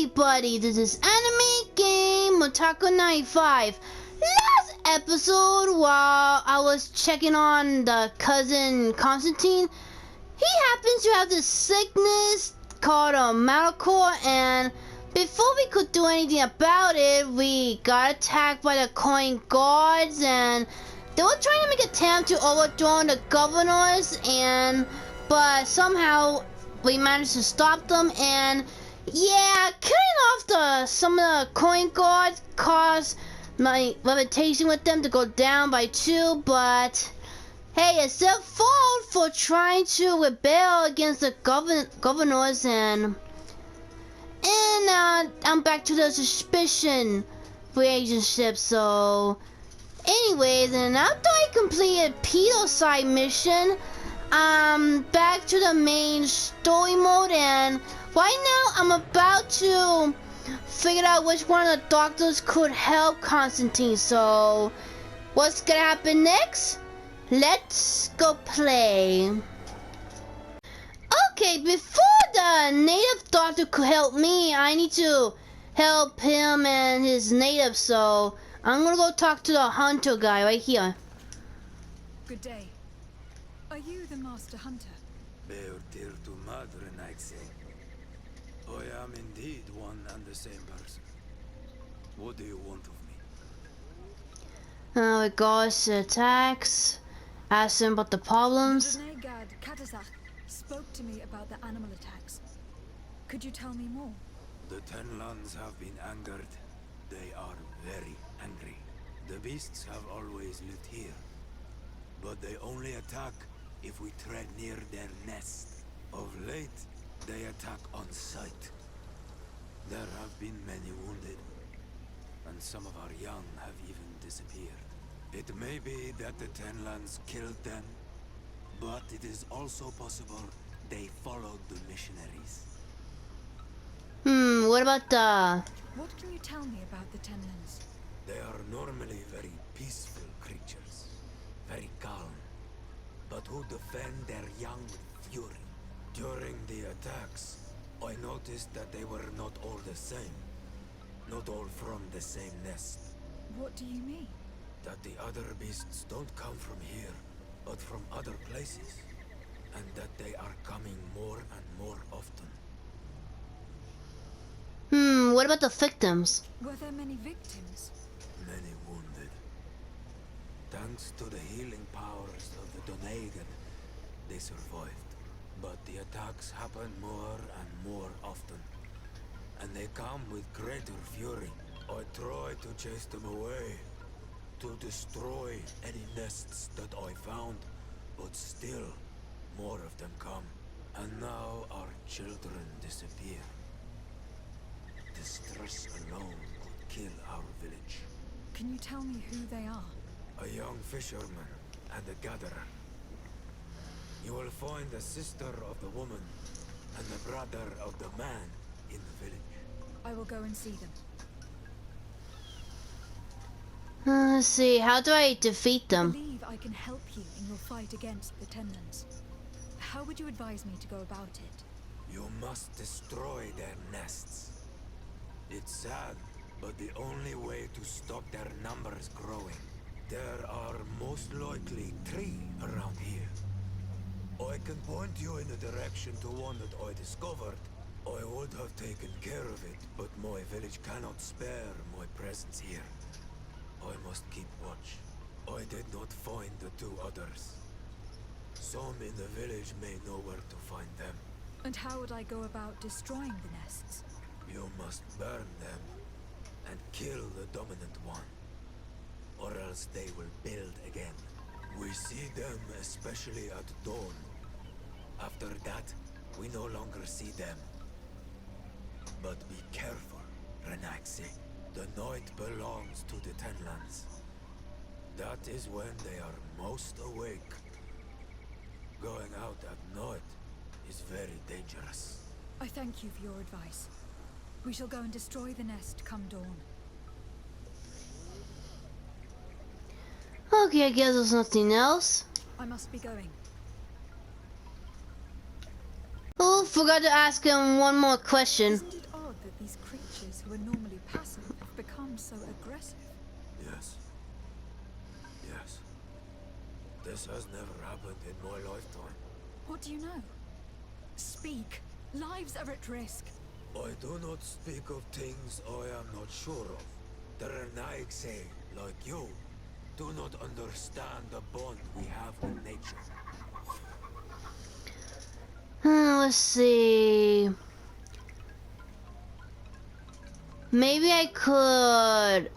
everybody, this is Anime Game Otaku 95. Last episode, while I was checking on the cousin Constantine, he happens to have this sickness called a Malachor, and before we could do anything about it, we got attacked by the coin guards, and they were trying to make an attempt to overthrow the governors, but somehow we managed to stop them. And yeah, killing off some of the coin guards caused my reputation with them to go down by 2, but hey, it's their fault for trying to rebel against the governors, and I'm back to the suspicion relationship. So anyways, and after I completed Pedo's side mission, I'm back to the main story mode, and right now I'm about to figure out which one of the doctors could help Constantine. So what's gonna happen next? Let's go play. Okay, before the native doctor could help me, I need to help him and his native, so I'm gonna go talk to the hunter guy right here. Good day. Are you the master hunter? I am indeed one and the same person. What do you want of me? Regards to attacks, ask him about the problems. The Renegade Katazak spoke to me about the animal attacks. Could you tell me more? The Ten Lands have been angered. They are very angry. The beasts have always lived here, but they only attack if we tread near their nest. Of late, they attack on sight. There have been many wounded, and some of our young have even disappeared. It may be that the Ten Lands killed them, but it is also possible they followed the missionaries. What about the... What can you tell me about the Tenlands? They are normally very peaceful creatures, very calm, but who defend their young with fury. During the attacks, I noticed that they were not all the same. Not all from the same nest. What do you mean? That the other beasts don't come from here, but from other places. And that they are coming more and more often. what about the victims? Were there many victims? Many wounded. Thanks to the healing powers of the Donegan, they survived. But the attacks happen more and more often. And they come with greater fury. I try to chase them away, to destroy any nests that I found, but still, more of them come. And now our children disappear. Distress alone could kill our village. Can you tell me who they are? A young fisherman and a gatherer. You will find the sister of the woman and the brother of the man in the village. I will go and see them. Let's see, how do I defeat I them? believe I can help you in your fight against the Tenlands. How would you advise me to go about it? You must destroy their nests. It's sad, but the only way to stop their numbers growing. There are most likely 3 around here. I can point you in the direction to one that I discovered. I would have taken care of it, but my village cannot spare my presence here. I must keep watch. I did not find the 2 others. Some in the village may know where to find them. And how would I go about destroying the nests? You must burn them and kill the dominant one, or else they will build again. We see them especially at dawn. After that, we no longer see them. But be careful, Renaxi. The night belongs to the Tenlands. That is when they are most awake. Going out at night is very dangerous. I thank you for your advice. We shall go and destroy the nest come dawn. Okay, I guess there's nothing else. I must be going. Oh, forgot to ask him one more question. Isn't it odd that these creatures seems so aggressive. Yes. Yes. This has never happened in my lifetime. What do you know? Speak. Lives are at risk. I do not speak of things I am not sure of. The Renaigse, like you, do not understand the bond we have with nature. Let's see. Maybe I could Is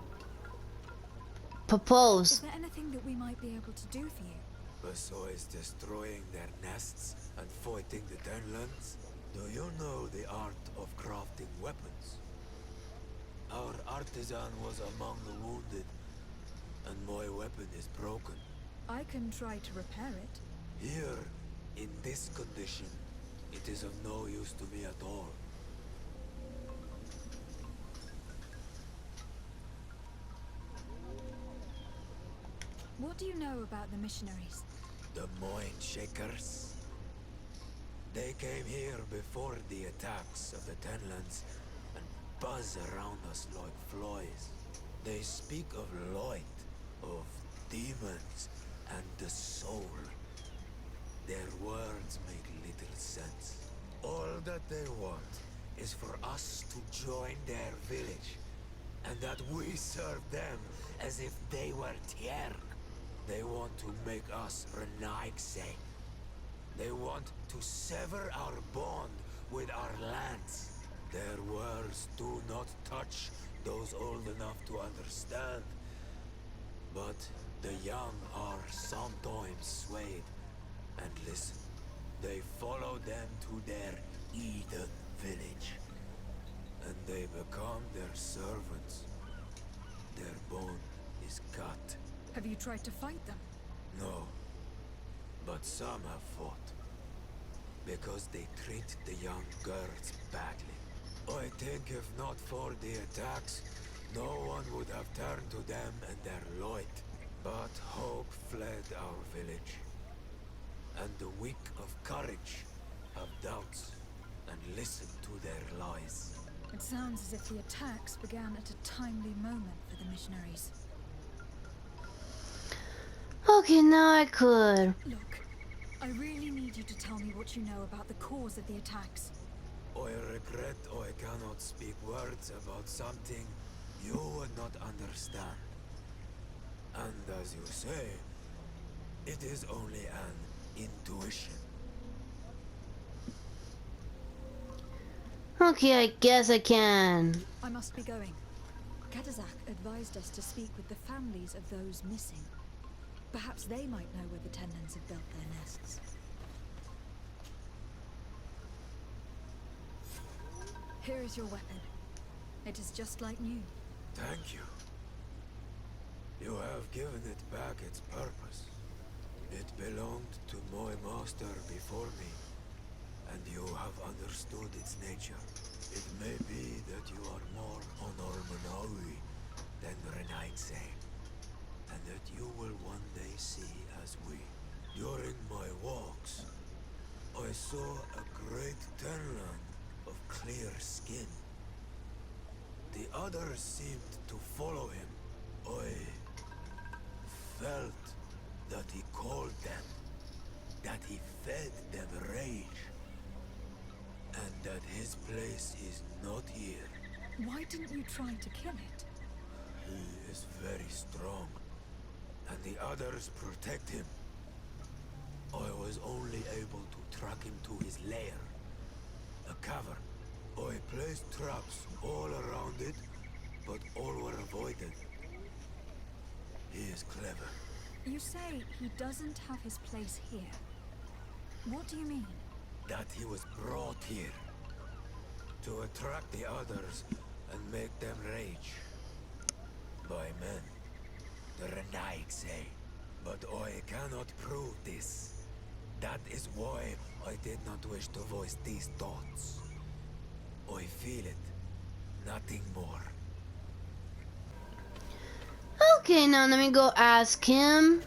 propose. there anything that we might be able to do for you? Besides destroying their nests and fighting the Tenlands, do you know the art of crafting weapons? Our artisan was among the wounded, and my weapon is broken. I can try to repair it. Here, in this condition, it is of no use to me at all. What do you know about the missionaries? The Mind Shakers? They came here before the attacks of the Tenlands and buzz around us like flies. They speak of light, of demons, and the soul. Their words make little sense. All that they want is for us to join their village, and that we serve them as if they were Tier. They want to make us Renaigse. They want to sever our bond with our lands. Their words do not touch those old enough to understand. But the young are sometimes swayed and listen. They follow them to their Eden village. And they become their servants. Their bond is cut. Have you tried to fight them? No. But some have fought. Because they treat the young girls badly. I think if not for the attacks, no one would have turned to them and their light. But hope fled our village. And the weak of courage have doubts and listen to their lies. It sounds as if the attacks began at a timely moment for the missionaries. Okay, now I could. Look, I really need you to tell me what you know about the cause of the attacks. I regret I cannot speak words about something you would not understand. And as you say, it is only an intuition. Okay, I guess I can. I must be going. Kadazak advised us to speak with the families of those missing. Perhaps they might know where the Tenlands have built their nests. Here is your weapon. It is just like new. Thank you. You have given it back its purpose. It belonged to my master before me, and you have understood its nature. It may be that you are more Honormanawi than Renaigse, and that you will one day see as we. During my walks, I saw a great Tenland of clear skin. The others seemed to follow him. I felt that he called them, that he fed them rage, and that his place is not here. Why didn't you try to kill it? He is very strong, and the others protect him. I was only able to track him to his lair, a cavern. I placed traps all around it, but all were avoided. He is clever. You say he doesn't have his place here. What do you mean? That he was brought here to attract the others and make them rage. By men, the Renaigse. But I cannot prove this. That is why I did not wish to voice these thoughts. I feel it, nothing more. Okay, now let me go ask him.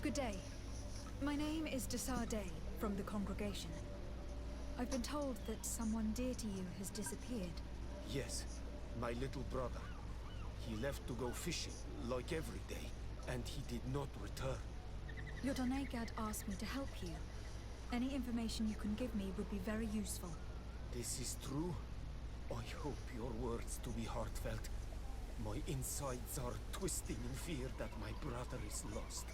Good day. My name is Desar Day from the congregation. I've been told that someone dear to you has disappeared. Yes, my little brother. He left to go fishing, like every day, and he did not return. Your Donegad asked me to help you. Any information you can give me would be very useful. This is true. I hope your words to be heartfelt. My insides are twisting in fear that my brother is lost.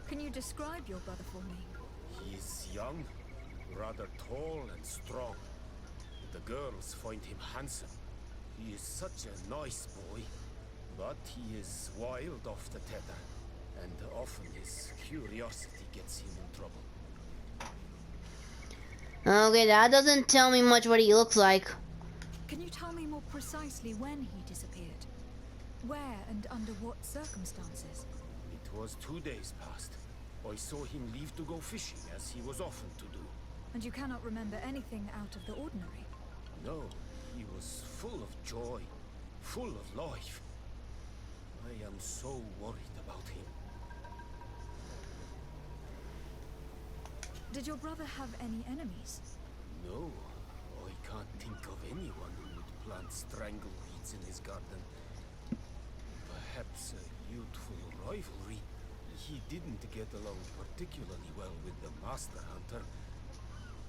Can you describe your brother for me? He is young, rather tall and strong. The girls find him handsome. He is such a nice boy, but he is wild off the tether, and often his curiosity gets him in trouble. Okay, that doesn't tell me much what he looks like. Can you tell me more precisely when he disappeared? Where and under what circumstances? It was 2 days past. I saw him leave to go fishing, as he was often to do. And you cannot remember anything out of the ordinary? No, he was full of joy, full of life. I am so worried about him. Did your brother have any enemies? No, I can't think of anyone who would plant strangleweeds in his garden. Perhaps a youthful rivalry. He didn't get along particularly well with the Master Hunter,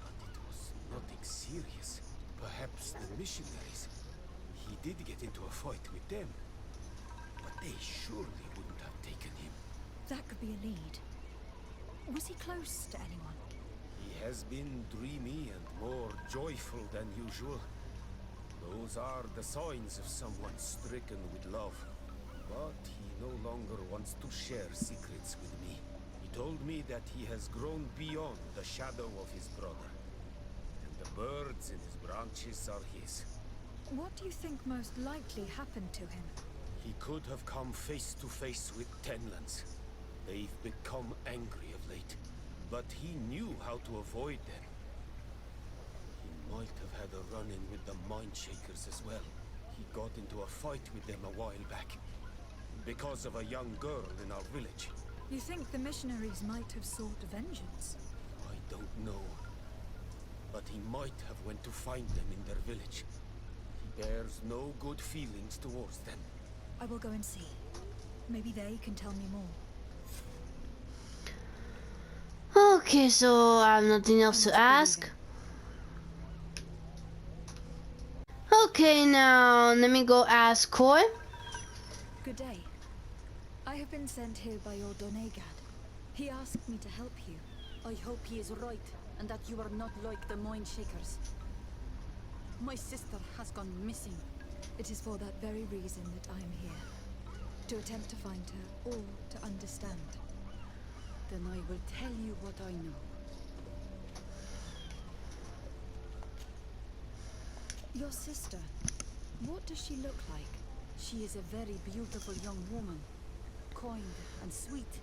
but it was nothing serious. Perhaps the missionaries. He did get into a fight with them, but they surely wouldn't have taken him. That could be a lead. Was he close to anyone? He has been dreamy and more joyful than usual. Those are the signs of someone stricken with love. But he no longer wants to share secrets with me. He told me that he has grown beyond the shadow of his brother. And the birds in his branches are his. What do you think most likely happened to him? He could have come face to face with Tenlands. They've become angry of late, but he knew how to avoid them. He might have had a run-in with the Mindshakers as well. He got into a fight with them a while back, because of a young girl in our village. You think the missionaries might have sought vengeance? I don't know, but he might have went to find them in their village. He bears no good feelings towards them. I will go and see. Maybe they can tell me more. Okay, so I have nothing else to ask. Okay, now let me go ask Koi. Good day. I have been sent here by your Donegad. He asked me to help you. I hope he is right, and that you are not like the Mindshakers. My sister has gone missing. It is for that very reason that I am here. To attempt to find her, or to understand. Then I will tell you what I know. Your sister, what does she look like? She is a very beautiful young woman. Kind and sweet.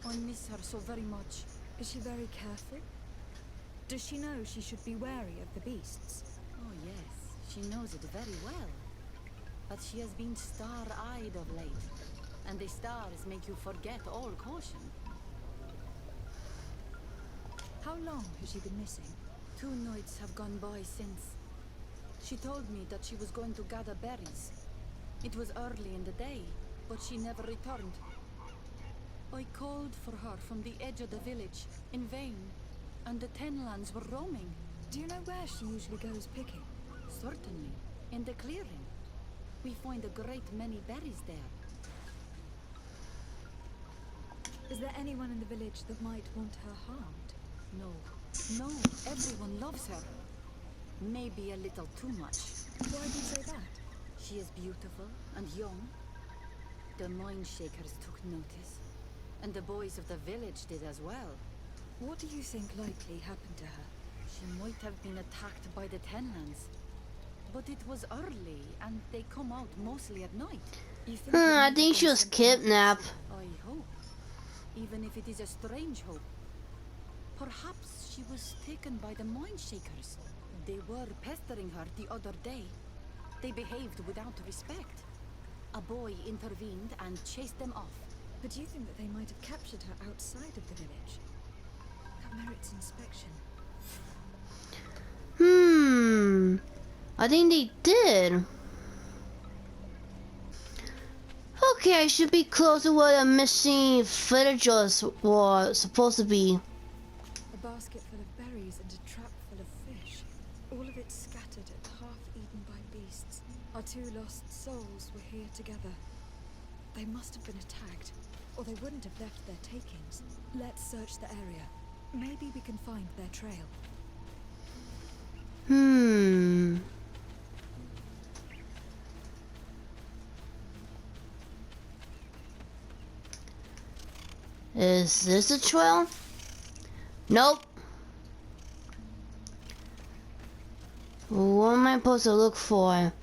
I miss her so very much. Is she very careful? Does she know she should be wary of the beasts? Oh yes, she knows it very well. But she has been star-eyed of late. And the stars make you forget all caution. How long has she been missing? 2 nights have gone by since. She told me that she was going to gather berries. It was early in the day, but she never returned. I called for her from the edge of the village, in vain, and the Tenlands were roaming. Do you know where she usually goes picking? Certainly, in the clearing. We find a great many berries there. Is there anyone in the village that might want her harmed? No, no, everyone loves her. Maybe a little too much. Why do you say that? She is beautiful and young. The Mindshakers took notice, and the boys of the village did as well. What do you think likely happened to her? She might have been attacked by the Tenlands. But it was early, and they come out mostly at night. You think I think she was kidnapped. I hope. Even if it is a strange hope. Perhaps she was taken by the Mindshakers. They were pestering her the other day. They behaved without respect. A boy intervened and chased them off. But do you think that they might have captured her outside of the village? That merits inspection. I think they did. Okay, I should be close to where the missing villagers were supposed to be. A basket full of berries and a trap full of fish. All of it scattered and half eaten by beasts. Our 2 lost souls were here together. They must have been attacked, or they wouldn't have left their takings. Let's search the area. Maybe we can find their trail. Is this a trail? Nope. What am I supposed to look for?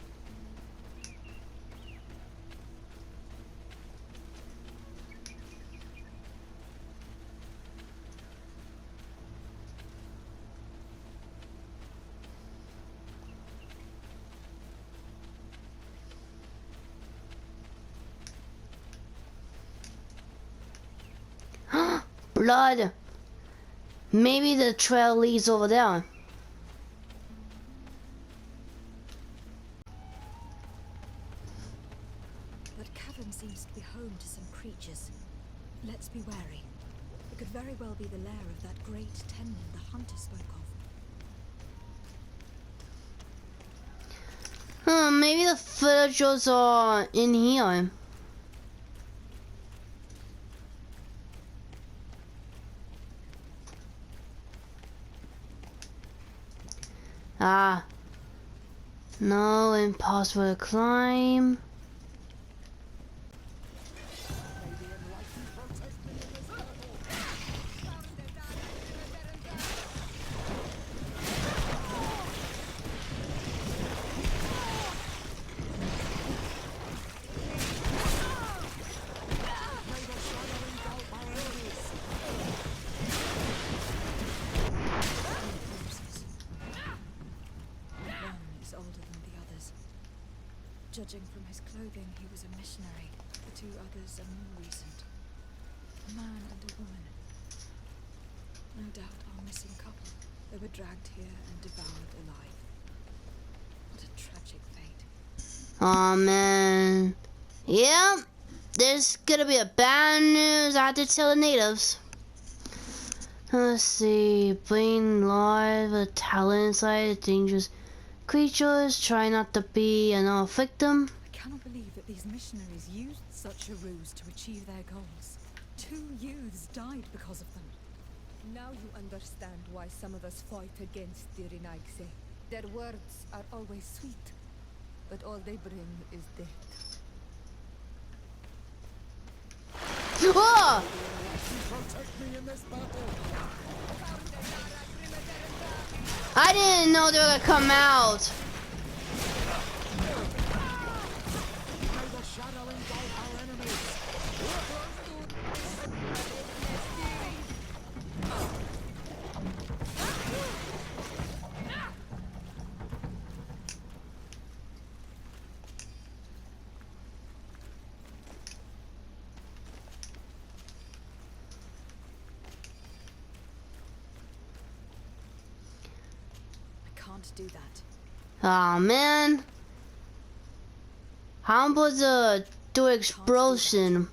Blood. Maybe the trail leads over there. That cavern seems to be home to some creatures. Let's be wary. It could very well be the lair of that great tenon the hunter spoke of. Maybe the villagers are in here. Ah. No, impossible to climb. Judging from his clothing, he was a missionary. The 2 others are more recent. A man and a woman. No doubt our missing couple. They were dragged here and devoured alive. What a tragic fate. Oh man. Yep. There's gonna be a bad news I have to tell the natives. Let's see. Brain large with talent inside, dangerous creatures, try not to be another victim. I cannot believe that these missionaries used such a ruse to achieve their goals. 2 youths died because of them. Now you understand why some of us fight against the Renaigse. Their words are always sweet, but all they bring is death. Oh! Protect me in this battle. I didn't know they were gonna come out. May the shadow engulf our enemies. Can't do that. Oh man. How am I supposed to do explosion?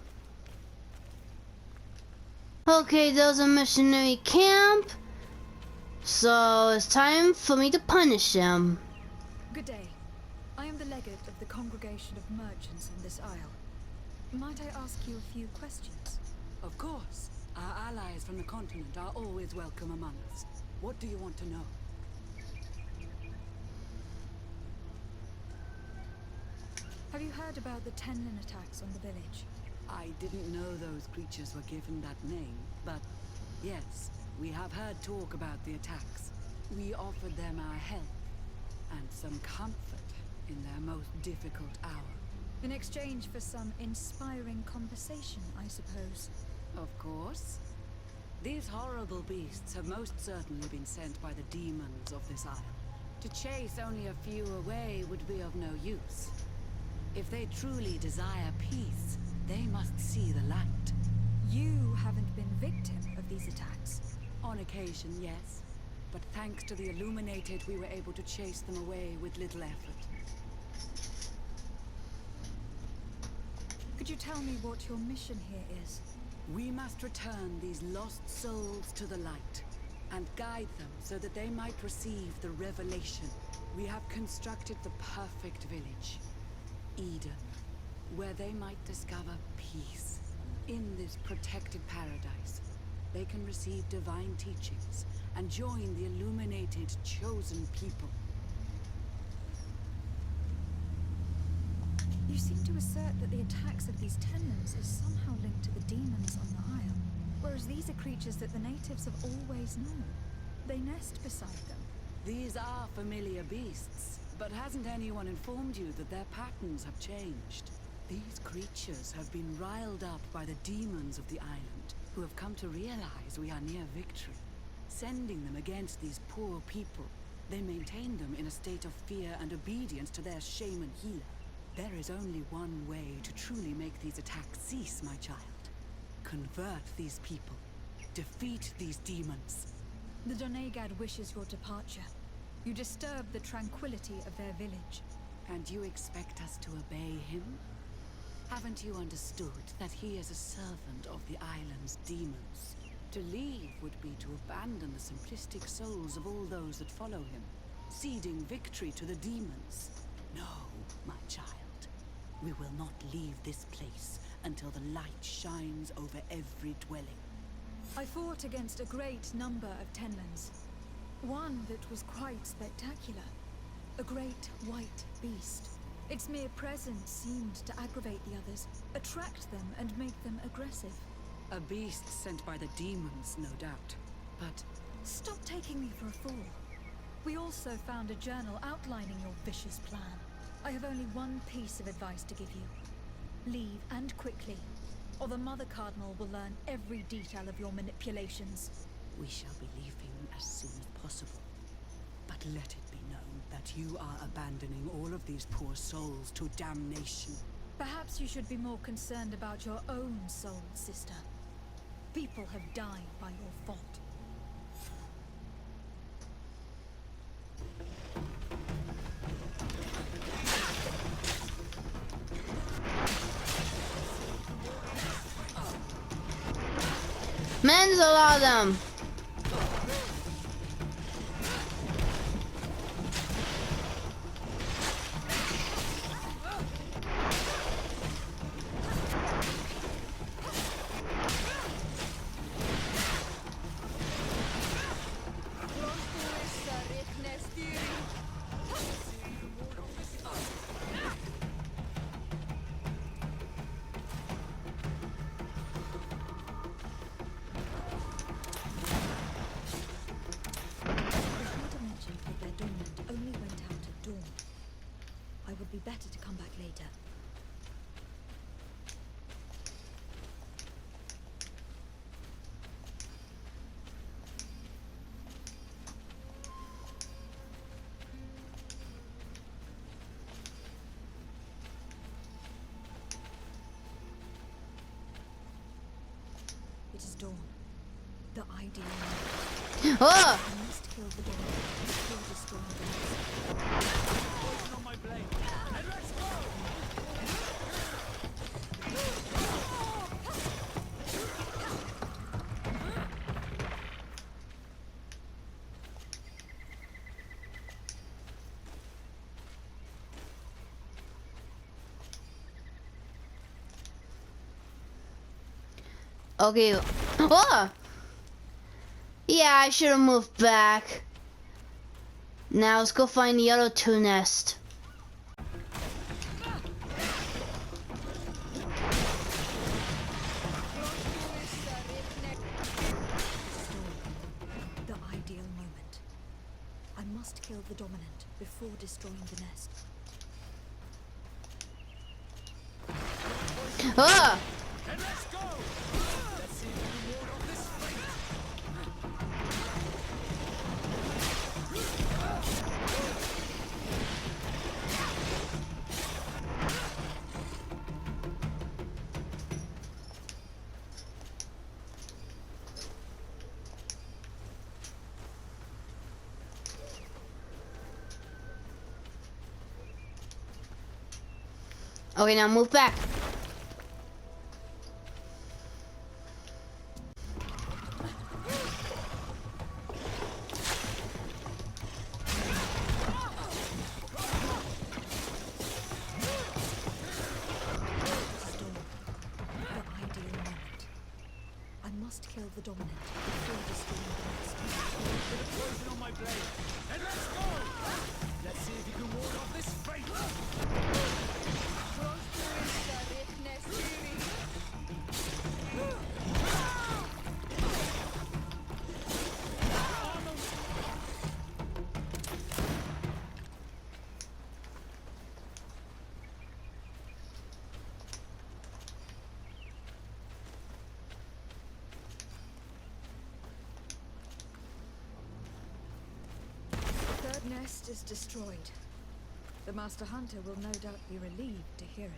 Okay, there's a missionary camp. So it's time for me to punish them. Good day. I am the legate of the congregation of merchants on this isle. Might I ask you a few questions? Of course. Our allies from the continent are always welcome among us. What do you want to know? Have you heard about the Tenlin attacks on the village? I didn't know those creatures were given that name, but yes, we have heard talk about the attacks. We offered them our help and some comfort in their most difficult hour. In exchange for some inspiring conversation, I suppose. Of course. These horrible beasts have most certainly been sent by the demons of this isle. To chase only a few away would be of no use. If they truly desire peace, they must see the light. You haven't been victim of these attacks. On occasion, yes. but thanks to the Illuminated, we were able to chase them away with little effort. Could you tell me what your mission here is? We must return these lost souls to the light and guide them so that they might receive the revelation. We have constructed the perfect village, Eden, where they might discover peace. In this protected paradise, they can receive divine teachings and join the illuminated chosen people. You seem to assert that the attacks of these Tenlins is somehow linked to the demons on the Isle, whereas these are creatures that the natives have always known. They nest beside them. These are familiar beasts, but hasn't anyone informed you that their patterns have changed? These creatures have been riled up by the demons of the island, who have come to realize we are near victory. Sending them against these poor people, they maintain them in a state of fear and obedience to their shaman healer. There is only one way to truly make these attacks cease, my child. Convert these people. Defeat these demons. The Donegad wishes your departure. You disturb the tranquility of their village. And you expect us to obey him? Haven't you understood that he is a servant of the island's demons? To leave would be to abandon the simplistic souls of all those that follow him, ceding victory to the demons. No, my child. We will not leave this place until the light shines over every dwelling. I fought against a great number of Tenlins. One that was quite spectacular. A great white beast. Its mere presence seemed to aggravate the others, attract them and make them aggressive. A beast sent by the demons, no doubt. But stop taking me for a fool. We also found a journal outlining your vicious plan. I have only one piece of advice to give you. Leave, and quickly, or the Mother Cardinal will learn every detail of your manipulations. we shall be leaving as soon as possible. But let it be known that you are abandoning all of these poor souls to damnation. Perhaps you should be more concerned about your own soul, sister. People have died by your fault. Men's a lot of them. Better to come back later. It is dawn. The ideal. Oh! I must kill the dawn before destroying the Poison on my blade. And let's go! Okay. Oh! Yeah, I should have moved back. Now let's go find the other two nests. The ideal moment. I must kill the dominant before destroying the nest. Oh! And let's go! Let's see the reward of this fight. Okay, now move back. I must kill the dominant before destroying the rest. Put a poison on my blade. And let's go! Let's see if you can ward off this fate. The third nest is destroyed. The Master Hunter will no doubt be relieved to hear it.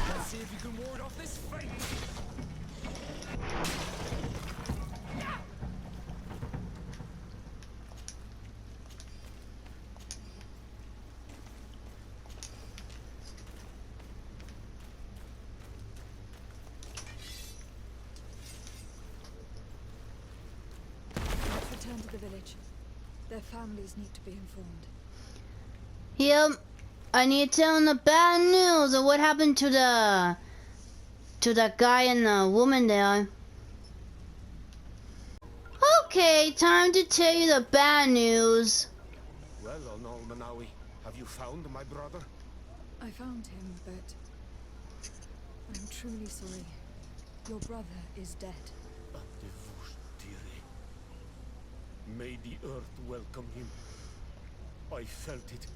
Let's see if you can ward off this fate. Let's return to the village. Their families need to be informed. Yep. I need to tell them the bad news of what happened to that guy and the woman there. Okay, time to tell you the bad news. Well, Manawi, have you found my brother? I found him, but I'm truly sorry. Your brother is dead. May the earth welcome him. I felt it.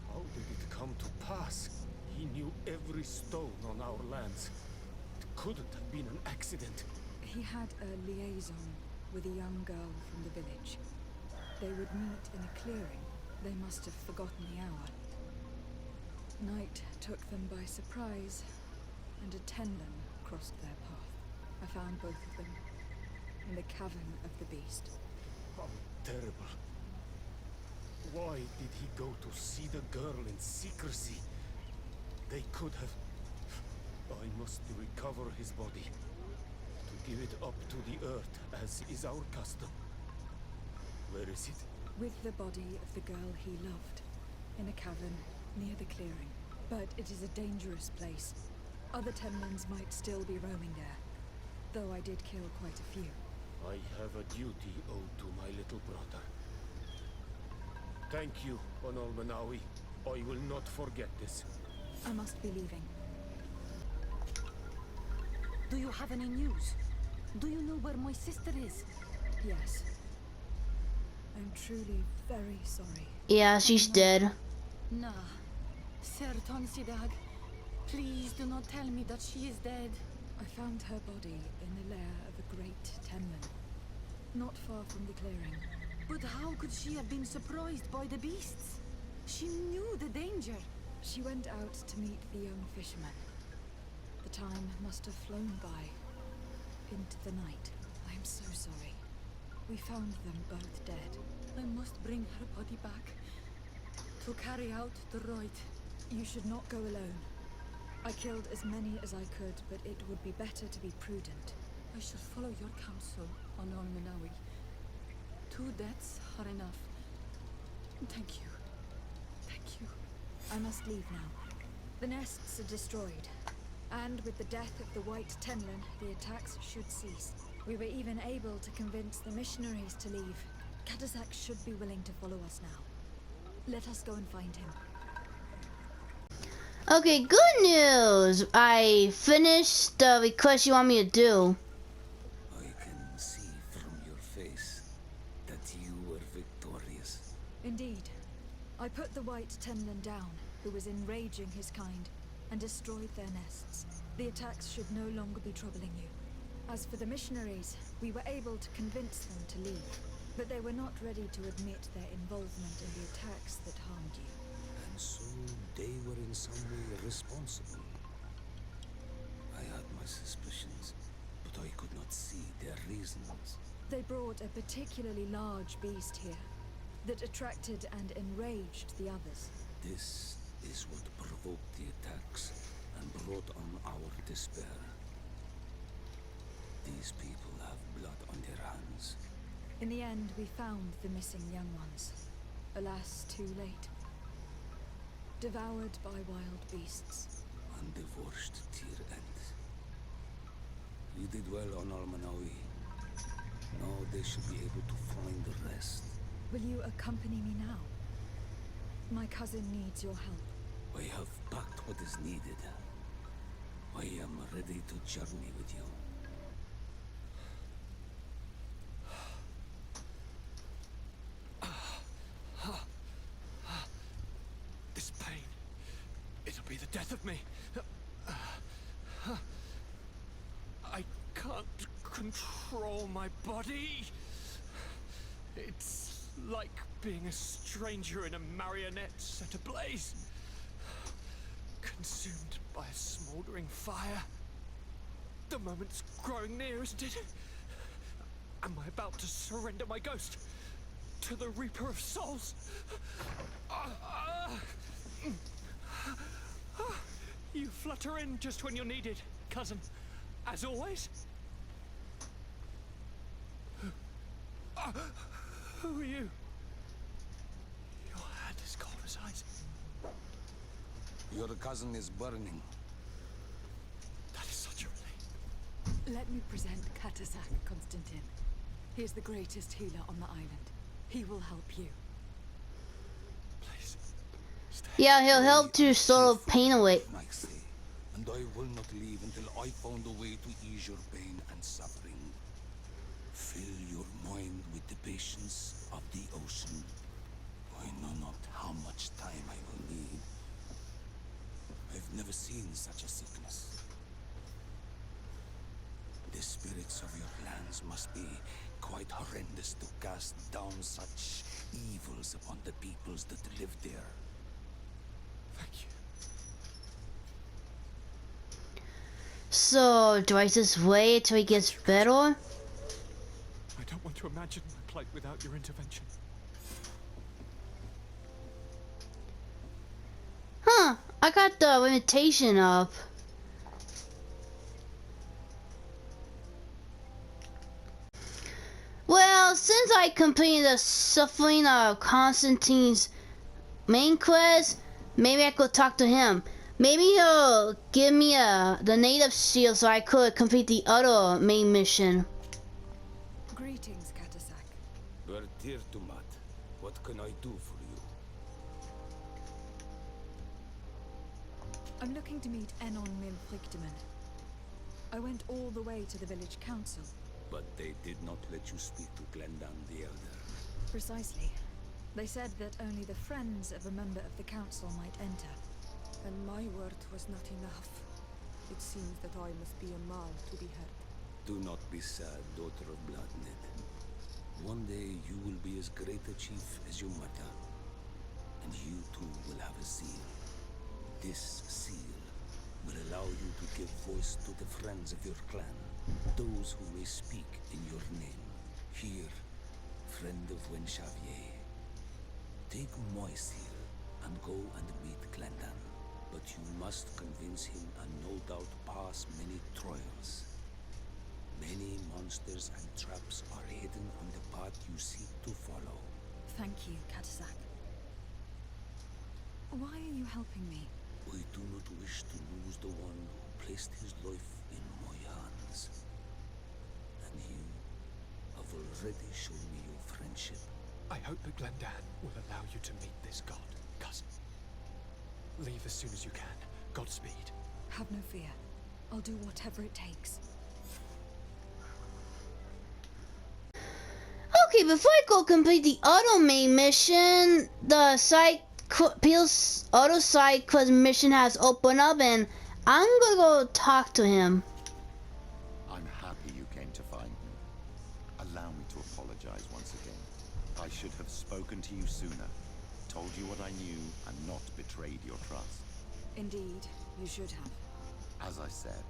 How did it come to pass? He knew every stone on our lands. It couldn't have been an accident. He had a liaison with a young girl from the village. They would meet in a clearing. They must have forgotten the hour. Night took them by surprise, and a tenlin crossed their path. I found both of them in the cavern of the beast. How terrible. Why did he go to see the girl in secrecy? They could have... I must recover his body. To give it up to the earth, as is our custom. Where is it? With the body of the girl he loved, in a cavern near the clearing. But it is a dangerous place. Other tenlins might still be roaming there, though I did kill quite a few. I have a duty owed to my little brother. Thank you, Manawi. I will not forget this. I must be leaving. Do you have any news? Do you know where my sister is? Yes. I'm truly very sorry. Yeah, she's dead. Nah. Sir Tonsidag, please do not tell me that she is dead. I found her body in the lair of a great tenlin, not far from the clearing. But how could she have been surprised by the beasts? She knew the danger. She went out to meet the young fisherman. The time must have flown by, into the night. I am so sorry. We found them both dead. I must bring her body back to carry out the rite. You should not go alone. I killed as many as I could, but it would be better to be prudent. I shall follow your counsel, Honorable Manawi. 2 deaths are enough. Thank you. Thank you. I must leave now. The nests are destroyed, and with the death of the White Tenlin, the attacks should cease. We were even able to convince the missionaries to leave. Kadazak should be willing to follow us now. Let us go and find him. Okay, good news. I finished the request you want me to do. I can see from your face that you were victorious. Indeed. I put the White Tenlin down, who was enraging his kind, and destroyed their nests. The attacks should no longer be troubling you. As for the missionaries, we were able to convince them to leave, but they were not ready to admit their involvement in the attacks that harmed you. And so they were in some way responsible. suspicions, but I could not see their reasons. They brought a particularly large beast here that attracted and enraged the others. This is what provoked the attacks and brought on our despair. These people have blood on their hands. In the end, we found the missing young ones. Alas, too late. Devoured by wild beasts. And divorced Tyr end. You did well on Almanawi. Now they should be able to find the rest. Will you accompany me now? My cousin needs your help. I have packed what is needed. I am ready to journey with you. This pain, it'll be the death of me. I can't control my body. It's like being a stranger in a marionette set ablaze. Consumed by a smoldering fire. The moment's growing near, isn't it? Am I about to surrender my ghost to the Reaper of Souls? You flutter in just when you're needed, cousin. As always. Who are you? Your hand is cold as ice. Your cousin is burning. That is such a relief. Let me present Katasak, Constantine. He is the greatest healer on the island. He will help you. Please, stay. Yeah, he'll help to sort of pain away. Maxie, and I will not leave until I found a way to ease your pain and suffering. Fill your mind with the patience of the ocean. I know not how much time I will need. I've never seen such a sickness. The spirits of your lands must be quite horrendous to cast down such evils upon the peoples that live there. Thank you. So, do I just wait till he gets better? I don't want to imagine my plight without your intervention. Huh, I got the limitation up. Well, since I completed the Suffering of Constantine's main quest, maybe I could talk to him. Maybe he'll give me the native shield so I could complete the other main mission. Greetings, Katasak. Bertir Tumat, what can I do for you? I'm looking to meet Enon Milfrichteman. I went all the way to the village council. But they did not let you speak to Glendan the Elder. Precisely. They said that only the friends of a member of the council might enter. And my word was not enough. It seems that I must be a man to be heard. Do not be sad, daughter of Bloodned. One day you will be as great a chief as your mother. And you too will have a seal. This seal will allow you to give voice to the friends of your clan. Those who may speak in your name. Here, friend of Wenxavier. Take my seal and go and meet Glendan. But you must convince him and no doubt pass many trials. Many monsters and traps are hidden on the path you seek to follow. Thank you, Katasak. Why are you helping me? We do not wish to lose the one who placed his life in my hands. And you have already shown me your friendship. I hope that Glendan will allow you to meet this god, cousin. Leave as soon as you can. Godspeed. Have no fear. I'll do whatever it takes. Okay, before I go complete the auto main mission, the auto side quest mission has opened up, and I'm gonna go talk to him. I'm happy you came to find me. Allow me to apologize once again. I should have spoken to you sooner, told you what I knew, and not betrayed your trust. Indeed, you should have. As I said,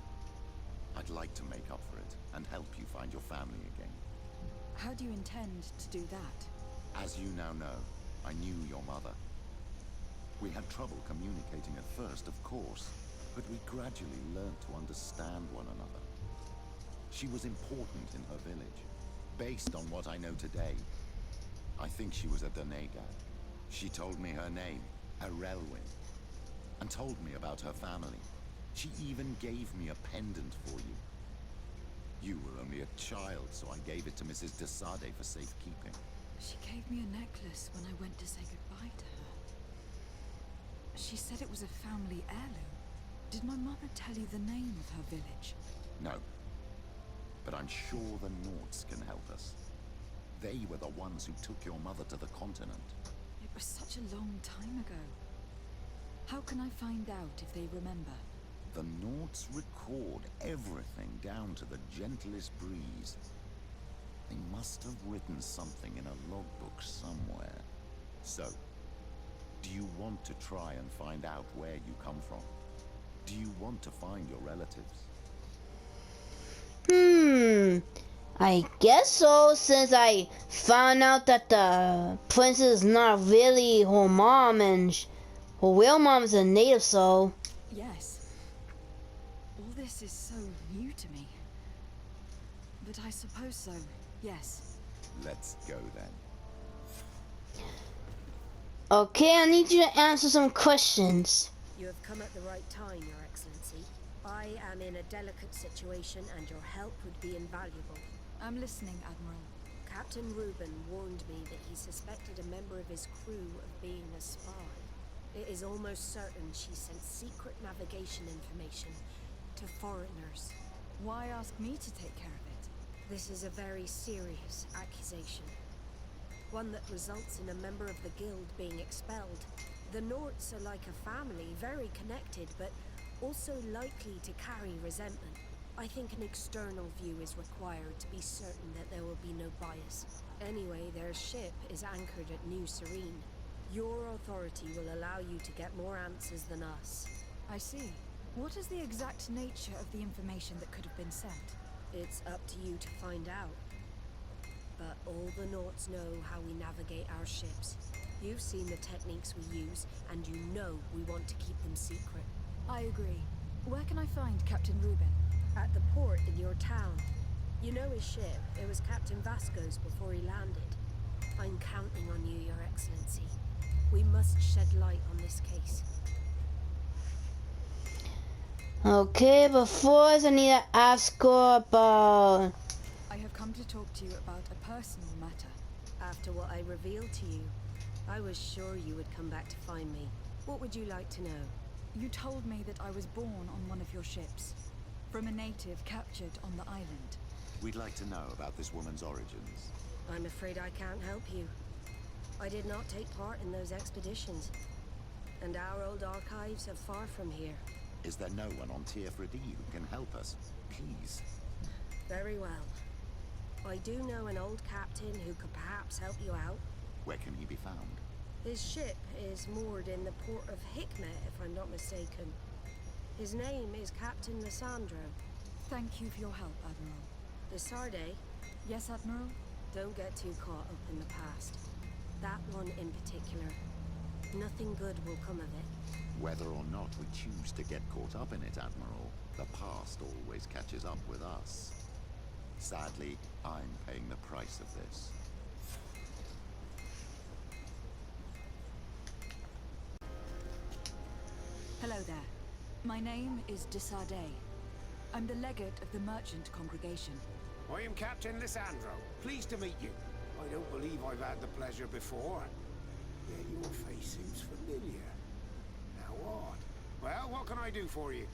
I'd like to make up for it and help you find your family again. How do you intend to do that? As you now know, I knew your mother. We had trouble communicating at first, of course, but we gradually learned to understand one another. She was important in her village. Based on what I know today, I think she was a Donegad. She told me her name, Arelwyn, and told me about her family. She even gave me a pendant for you. You were only a child, so I gave it to Mrs. de Sade for safekeeping. She gave me a necklace when I went to say goodbye to her. She said it was a family heirloom. Did my mother tell you the name of her village? No. But I'm sure the Norts can help us. They were the ones who took your mother to the continent. It was such a long time ago. How can I find out if they remember? The Norts record everything down to the gentlest breeze. They must have written something in a logbook somewhere. So, do you want to try and find out where you come from? Do you want to find your relatives? I guess so, since I found out that the princess is not really her mom and her real mom is a native soul. Yes. All this is so new to me. But I suppose so, yes. Let's go then. Okay, I need you to answer some questions. You have come at the right time, Your Excellency. I am in a delicate situation and your help would be invaluable. I'm listening, Admiral. Captain Reuben warned me that he suspected a member of his crew of being a spy. It is almost certain she sent secret navigation information to foreigners. Why ask me to take care of it? This is a very serious accusation. One that results in a member of the guild being expelled. The Norts are like a family, very connected, but also likely to carry resentment. I think an external view is required to be certain that there will be no bias. Anyway, their ship is anchored at New Serene. Your authority will allow you to get more answers than us. I see. What is the exact nature of the information that could have been sent? It's up to you to find out. But all the Norts know how we navigate our ships. You've seen the techniques we use, and you know we want to keep them secret. I agree. Where can I find Captain Reuben? At the port in your town. You know his ship. It was Captain Vasco's before he landed. I'm counting on you, Your Excellency. We must shed light on this case. Okay, but first I need to ask her about... I have come to talk to you about a personal matter. After what I revealed to you, I was sure you would come back to find me. What would you like to know? You told me that I was born on one of your ships, from a native captured on the island. We'd like to know about this woman's origins. I'm afraid I can't help you. I did not take part in those expeditions, and our old archives are far from here. Is there no one on Tier 3D who can help us? Please. Very well. I do know an old captain who could perhaps help you out. Where can he be found? His ship is moored in the port of Hikmet, if I'm not mistaken. His name is Captain Lissandro. Thank you for your help, Admiral. De Sade? Yes, Admiral? Don't get too caught up in the past. That one in particular. Nothing good will come of it. Whether or not we choose to get caught up in it, Admiral, the past always catches up with us. Sadly, I'm paying the price of this. Hello there. My name is de Sade. I'm the legate of the merchant congregation. I am Captain Lissandro. Pleased to meet you. I don't believe I've had the pleasure before. Yet your face seems familiar. Now what? Well, what can I do for you?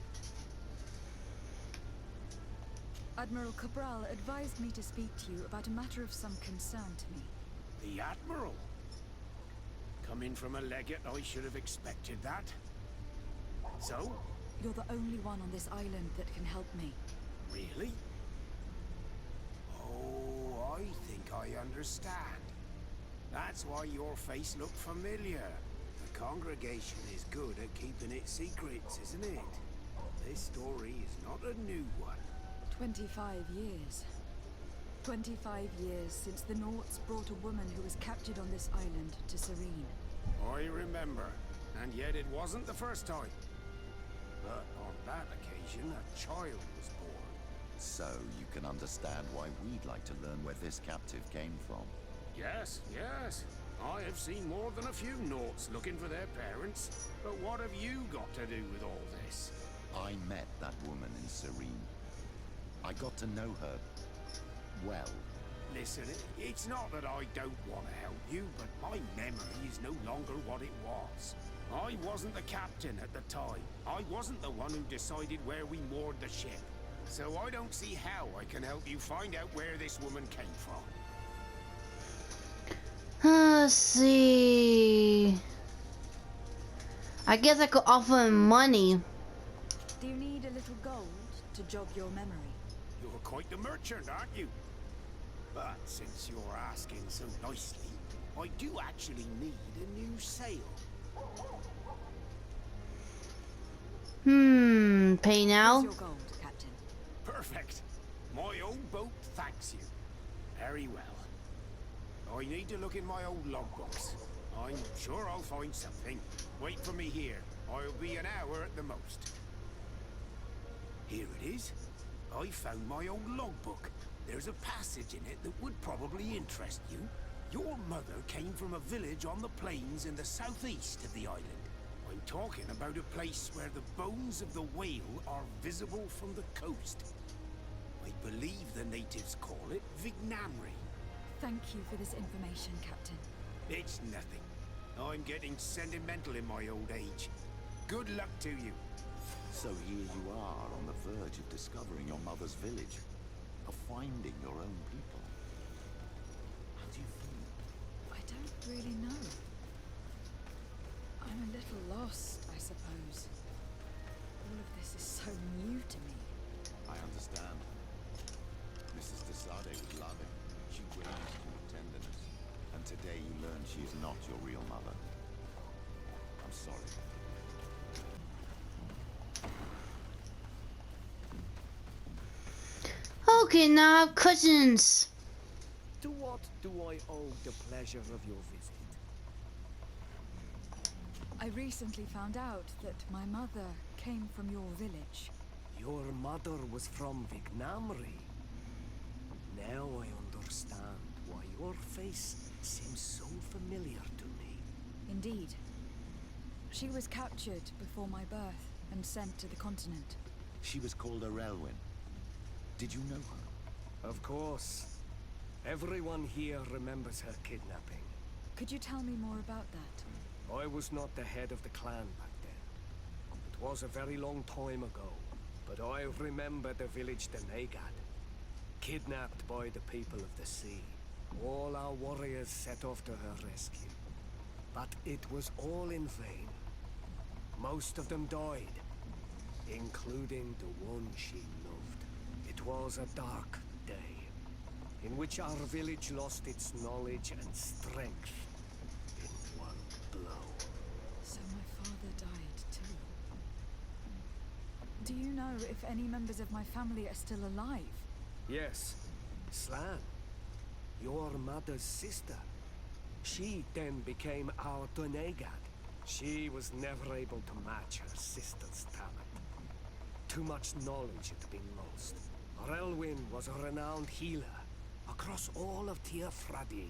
Admiral Cabral advised me to speak to you about a matter of some concern to me. The Admiral? Coming from a legate, I should have expected that. So? You're the only one on this island that can help me. Really? Oh, I think I understand. That's why your face looked familiar. The congregation is good at keeping its secrets, isn't it? This story is not a new one. 25 years. 25 years since the Norts brought a woman who was captured on this island to Serene. I remember, and yet it wasn't the first time. But on that occasion, a child was born. So you can understand why we'd like to learn where this captive came from. Yes, yes. I have seen more than a few Norts looking for their parents. But what have you got to do with all this? I met that woman in Serene. I got to know her well. Listen, it's not that I don't want to help you, but my memory is no longer what it was. I wasn't the captain at the time. I wasn't the one who decided where we moored the ship. So I don't see how I can help you find out where this woman came from. Let's see. I guess I could offer him money. Do you need a little gold to jog your memory? You're quite the merchant, aren't you? But since you're asking so nicely, I do actually need a new sail. Pay now? Here's your gold, Captain. Perfect. My old boat thanks you. Very well. I need to look in my old logbooks. I'm sure I'll find something. Wait for me here. I'll be an hour at the most. Here it is. I found my old logbook. There's a passage in it that would probably interest you. Your mother came from a village on the plains in the southeast of the island. I'm talking about a place where the bones of the whale are visible from the coast. I believe the natives call it Vignamri. Thank you for this information, Captain. It's nothing. I'm getting sentimental in my old age. Good luck to you. So here you are on the verge of discovering your mother's village, of finding your own people. How do you feel? I don't really know. I'm a little lost, I suppose. All of this is so new to me. I understand. Mrs. Desade was loving. She raised you with tenderness. And today you learn she is not your real mother. I'm sorry. Okay, now I have questions. To what do I owe the pleasure of your visit? I recently found out that my mother came from your village. Your mother was from Vignamri. Now I understand why your face seems so familiar to me. Indeed. She was captured before my birth and sent to the continent. She was called Arelwyn. Did you know her? Of course. Everyone here remembers her kidnapping. Could you tell me more about that? I was not the head of the clan back then. It was a very long time ago, but I remember the village Denegad, kidnapped by the people of the sea. All our warriors set off to her rescue, but it was all in vain. Most of them died, including the one she loved. It was a dark day, in which our village lost its knowledge and strength in one blow. So my father died too. Do you know if any members of my family are still alive? Yes, Slan, your mother's sister. She then became our Donegad. She was never able to match her sister's talent. Too much knowledge had been lost. Relwyn was a renowned healer across all of Tiafradi.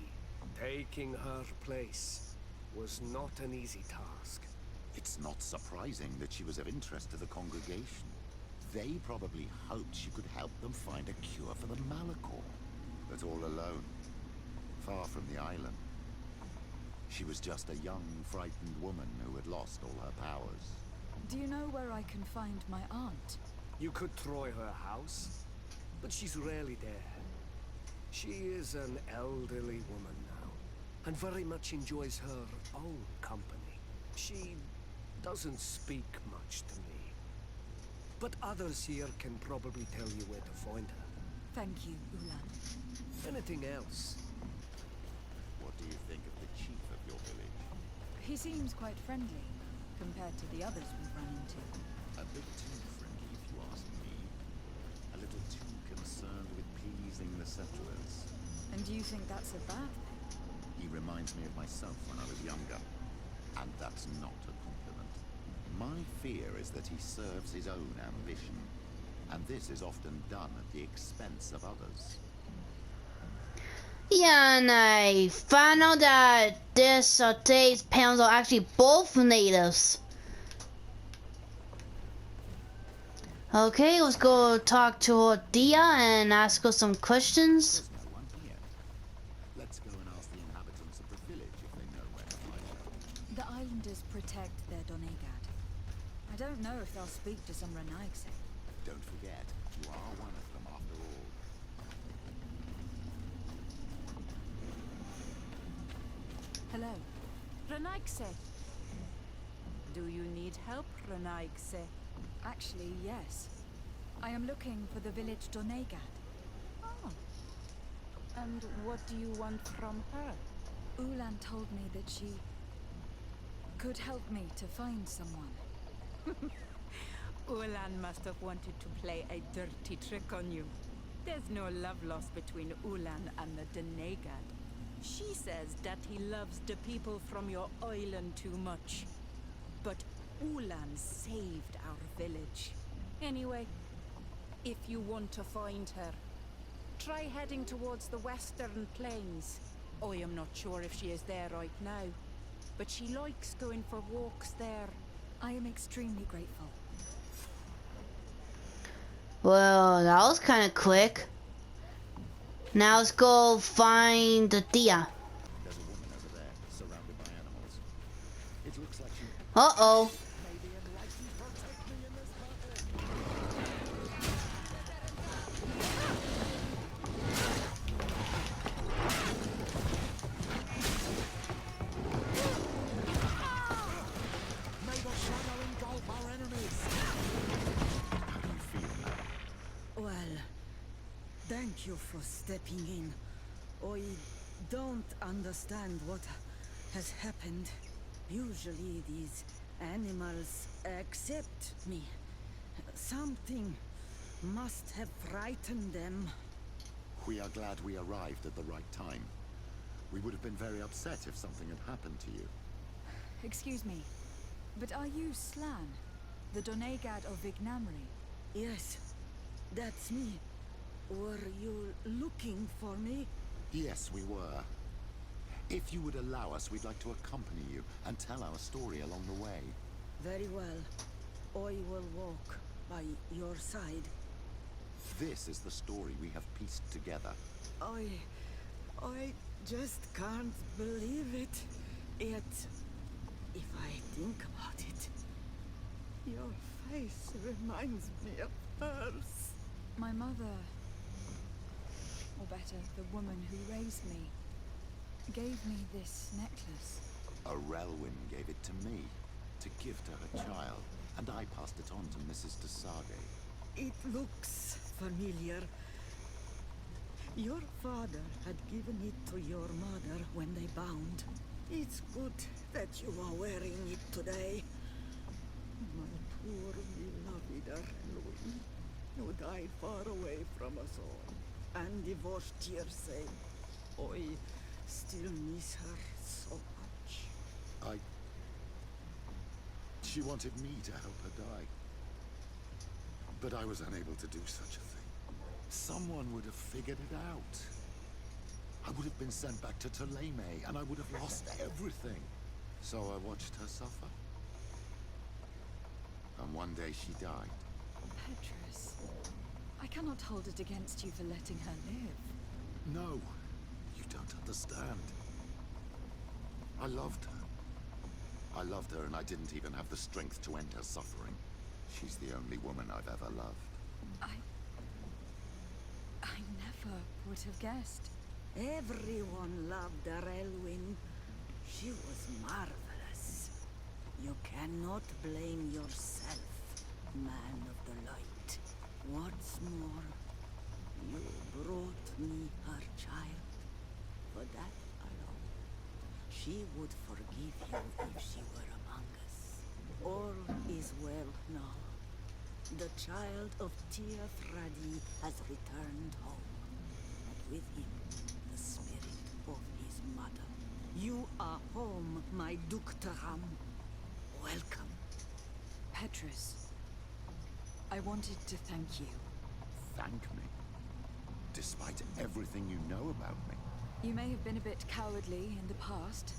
Taking her place was not an easy task. It's not surprising that she was of interest to the congregation. They probably hoped she could help them find a cure for the Malachor. But all alone, far from the island. She was just a young, frightened woman who had lost all her powers. Do you know where I can find my aunt? You could try her house, but she's rarely there. She is an elderly woman now, and very much enjoys her own company. She doesn't speak much to me, but others here can probably tell you where to find her. Thank you, Ulan. Anything else? What do you think of the chief of your village? He seems quite friendly, compared to the others we've run into. A bit too friendly, if you ask me. A little too concerned with pleasing the settlers. And do you think that's a bad thing? He reminds me of myself when I was younger. And that's not a compliment. My fear is that he serves his own ambition. And this is often done at the expense of others. Yeah, and I found out that today's panels are actually both natives. Okay, let's go talk to Dia and ask her some questions. There's no one here. Let's go and ask the inhabitants of the village if they know where to find her. The islanders protect their Donegad. I don't know if they'll speak to some Renaigse. Don't forget, you are one of them after all. Hello. Renaigse. Do you need help, Renaigse? Actually, yes. I am looking for the village Donegad. Oh. And what do you want from her? Ulan told me that she could help me to find someone. Ulan must have wanted to play a dirty trick on you. There's no love lost between Ulan and the Donegad. She says that he loves the people from your island too much. But Ulan saved our village. Anyway, if you want to find her, try heading towards the western plains. I am not sure if she is there right now, but she likes going for walks there. I am extremely grateful. Well, that was kind of quick. Now let's go find the Dia. There's a woman over there, surrounded by animals. It looks like she Uh-oh. may be enlightened. Protect me in this battle. May the shadow engulf our enemies. How do you feel now? Well, thank you for stepping in. I don't understand what has happened. Usually these animals accept me. Something must have frightened them. We are glad we arrived at the right time. We would have been very upset if something had happened to you. Excuse me, but are you Slan, the Donegad of Vignamri? Yes, that's me. Were you looking for me? Yes, we were. If you would allow us, we'd like to accompany you and tell our story along the way. Very well. I will walk by your side. This is the story we have pieced together. I just can't believe it. Yet, if I think about it, your face reminds me of hers. My mother, or better, the woman who raised me, gave me this necklace. A Relwyn gave it to me, to give to her child, and I passed it on to Mrs. de Sage. It looks familiar. Your father had given it to your mother when they bound. It's good that you are wearing it today. My poor beloved Erlwyn, who died far away from us all, and divorced Tiersay. I still miss her so much. She wanted me to help her die. But I was unable to do such a thing. Someone would have figured it out. I would have been sent back to Tuleme, and I would have lost everything. So I watched her suffer. And one day she died. Petrus, I cannot hold it against you for letting her live. No, you don't understand. I loved her. I loved her, and I didn't even have the strength to end her suffering. She's the only woman I've ever loved. I never would have guessed. Everyone loved Erlwyn. She was marvelous. You cannot blame yourself, man of the light. What's more, you brought me her child. For that alone, she would forgive you if she were among us. All is well now. The child of Tir Thradi has returned home, and with him, the spirit of his mother. You are home, my Duktaram. Welcome. Petrus, I wanted to thank you. Thank me? Despite everything you know about me? You may have been a bit cowardly in the past,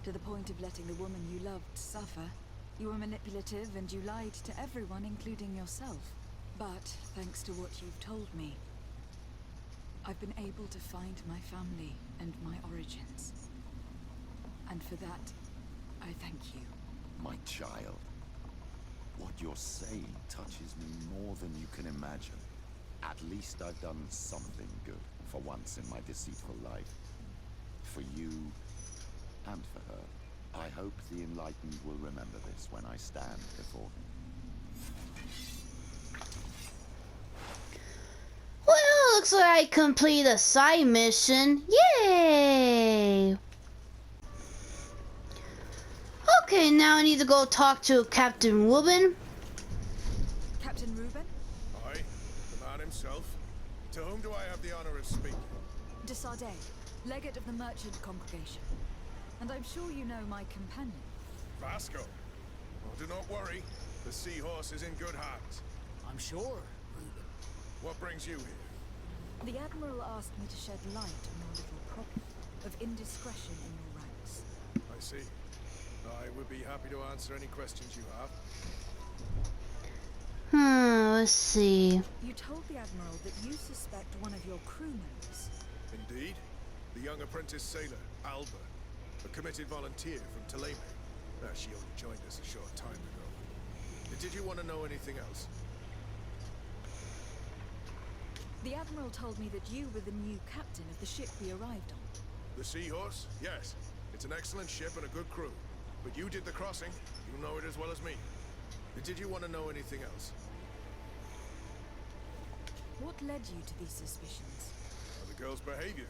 to the point of letting the woman you loved suffer. You were manipulative and you lied to everyone, including yourself. But thanks to what you've told me, I've been able to find my family and my origins. And for that, I thank you. My child, what you're saying touches me more than you can imagine. At least I've done something good for once in my deceitful life. For you and for her. I hope the Enlightened will remember this when I stand before him. Well, looks like I complete a side mission. Yay! Okay, now I need to go talk to Captain Reuben. Captain Reuben? Aye, the man himself. To whom do I have the honor of speaking? De Sardet, legate of the merchant congregation. And I'm sure you know my companion. Vasco. Well, do not worry. The seahorse is in good hands. I'm sure, Reuben. What brings you here? The Admiral asked me to shed light on your little problem of indiscretion in your ranks. I see. I would be happy to answer any questions you have. Let's see. You told the Admiral that you suspect one of your crew members. Indeed. The young apprentice sailor, Alba. A committed volunteer from Tulane. She only joined us a short time ago. Did you want to know anything else? The Admiral told me that you were the new captain of the ship we arrived on. The Seahorse? Yes. It's an excellent ship and a good crew. But you did the crossing. You know it as well as me. Did you want to know anything else? What led you to these suspicions? Well, the girl's behavior.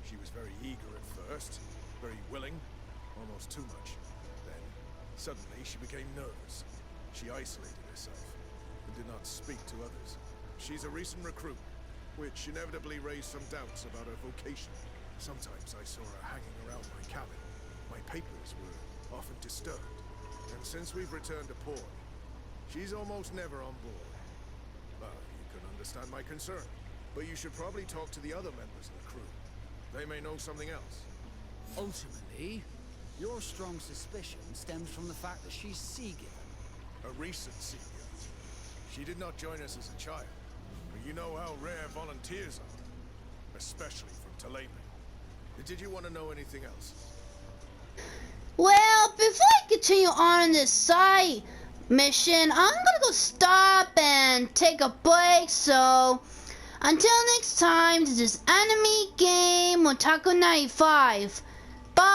She was very eager at first. Very willing. Almost too much. Then, suddenly, she became nervous. She isolated herself and did not speak to others. She's a recent recruit, which inevitably raised some doubts about her vocation. Sometimes I saw her hanging around my cabin. My papers were often disturbed. And since we've returned to port, she's almost never on board. Well, you can understand my concern. But you should probably talk to the other members of the crew. They may know something else. Ultimately, your strong suspicion stems from the fact that she's sea-given. A recent senior. She did not join us as a child. But you know how rare volunteers are. Especially from Tulane. Did you want to know anything else? Well, before I continue on this side mission, I'm gonna go stop and take a break. So, until next time, this is Anime Game Otaku 95. Bye!